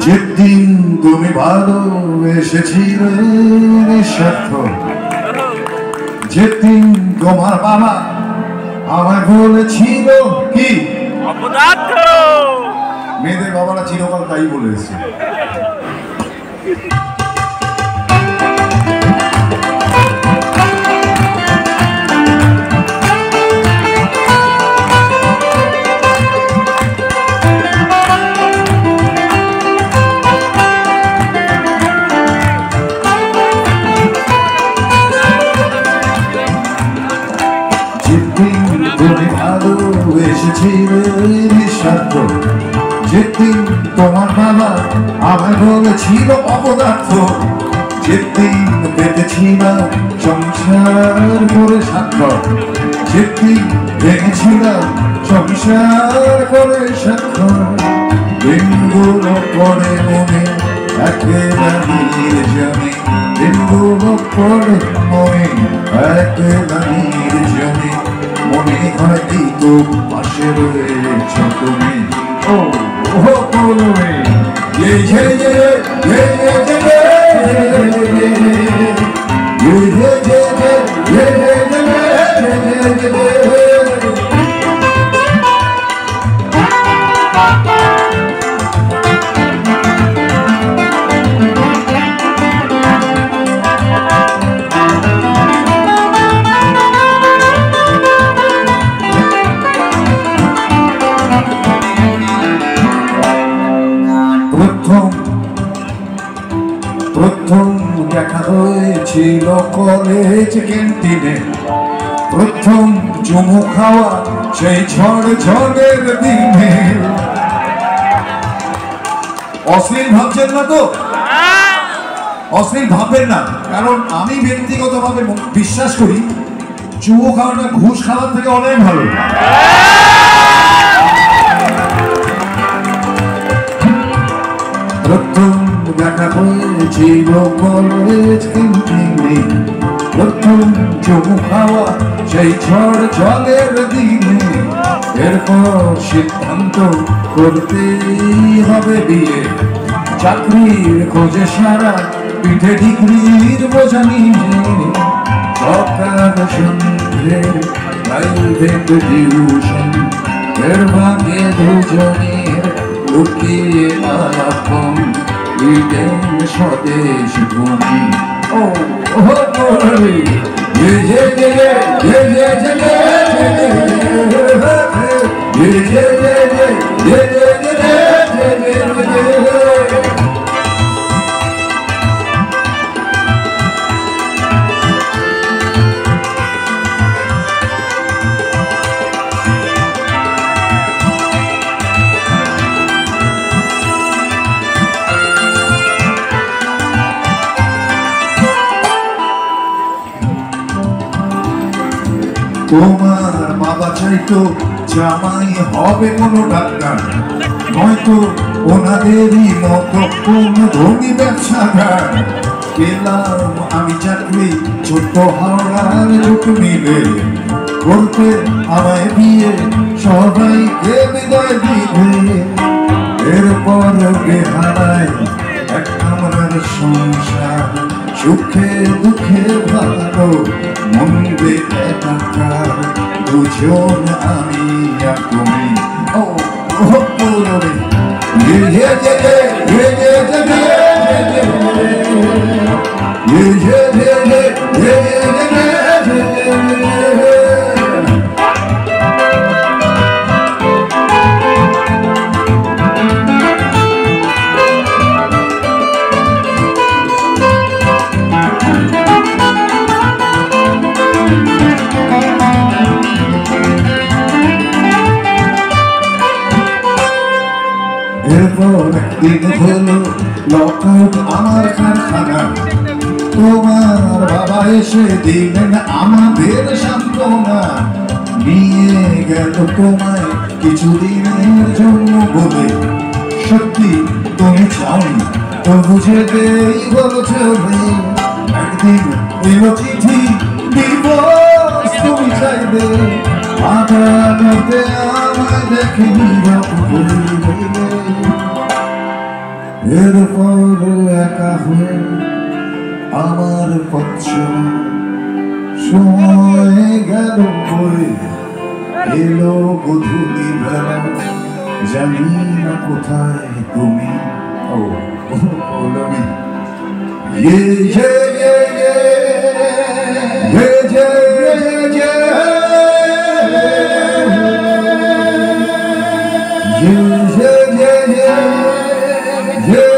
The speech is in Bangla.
যেদিন তুমি ভালোবেসেছিলে নিঃস্বার্থ, যেদিন তোমার বাবা আমায় বলেছিল কি অপদার্থ, মেয়েদের বাবারা চিরকাল তাই বলেছে। তুমি ভালোবেসেছিলে নিঃস্বার্থ, যেদিন তোমার বাবা আমায় বলেছিল অপদার্থ, যেদিন পেতেছিলাম সংসার করে স্বাক্ষর, যেদিন ভেঙেছিলাম সংসার করে স্বাক্ষর, দিনগুলো পরে মনে একেবারে নির্জনে, দিনগুলো পরে মনে একেবারে নির্জনে, মনে হয় এই তো পাশে রয়েছ তুমি। ও বলবে প্রথম দেখা হয়েছিল কলেজ ক্যান্টিনে, প্রথম চুমু খাওয়া সেই ঝড় ঝড়ের দিনে। অশ্লীল ভাবছেন না তো? অশ্লীল ভাববেন না, কারণ আমি ব্যক্তিগতভাবে বিশ্বাস করি চুমু খাওয়াটা ঘুষ খাওয়ার থেকে অনেক ভালো। প্রথম দেখা হয়েছিল কলেজ ক্যান্টিনে, প্রথম চুমু খাওয়া সেই ঝড় জলের দিনে। এরপর সিদ্ধান্ত করতেই হবে বিয়ে, চাকরির খোঁজে সারা পিঠে ডিগ্রির বোঝা নিয়ে, সকাল সন্ধ্যে প্রাইভেট টিউশন, এর ভাগে দুজনের লুকিয়ে আপন ইডেন স্বদেশ ভূমি। ও বলি তোমার বাবা চাইতো জামাই হবে কোনো ডাক্তার, নয়তো ওনাদেরই মতো কোনো ধনী ব্যবসাদার। পেলাম আমি চাকরি ছোট্ট হাওড়ার জুট মিলে, করতে আমায় বিয়ে সবাইকে বিদায় দিবে। এরপর বেহারায় এক আমার সংসার, সুখে দুঃখে ভালো মন্দে একাকার, দুজন আমি আর তুমি। ও বলবে এরপর একদিন হলো লকআউট আমার কারখানা, তোমার বাবা এসে দিলেন আমাদের সান্ত্বনা, নিয়ে গেল তোমায় কিছুদিনের জন্য বলে। সত্যি তুমি চাওনি তবু যেতেই বলেছে, একদিন এলো চিঠি ডিভোর্স তুমি চাইবে, আদালতে আমায় দেখে নীরব হয়ে এরপর একা হয়ে আমার পথচলা সময় গেল বয়ে এলো গধূলি বেলা জানি না কোথায় তুমি ও পৌলমী ये ये ये ये ये ये ये ये ये ये